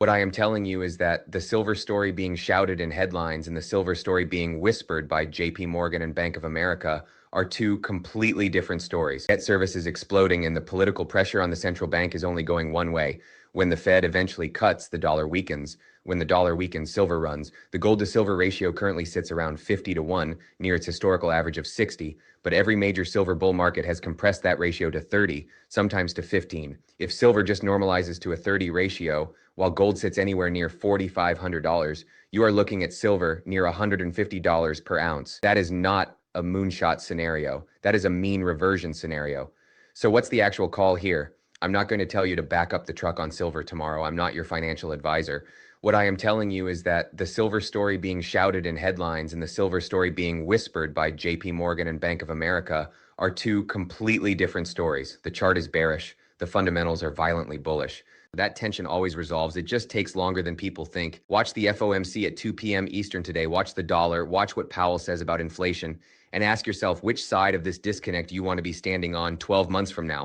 What I am telling you is that the silver story being shouted in headlines and the silver story being whispered by JP Morgan and Bank of America are two completely different stories. Debt service is exploding and the political pressure on the central bank is only going one way. When the Fed eventually cuts, the dollar weakens. When the dollar weakens, silver runs. The gold to silver ratio currently sits around 50 to 1, near its historical average of 60, but every major silver bull market has compressed that ratio to 30, sometimes to 15. If silver just normalizes to a 30 ratio, while gold sits anywhere near $4,500, you are looking at silver near $150 per ounce. That is not a moonshot scenario. That is a mean reversion scenario. So what's the actual call here? I'm not going to tell you to back up the truck on silver tomorrow. I'm not your financial advisor. What I am telling you is that the silver story being shouted in headlines and the silver story being whispered by JP Morgan and Bank of America are two completely different stories. The chart is bearish. The fundamentals are violently bullish. That tension always resolves. It just takes longer than people think. Watch the FOMC at 2 p.m. Eastern today. Watch the dollar. Watch what Powell says about inflation. And ask yourself which side of this disconnect you want to be standing on 12 months from now.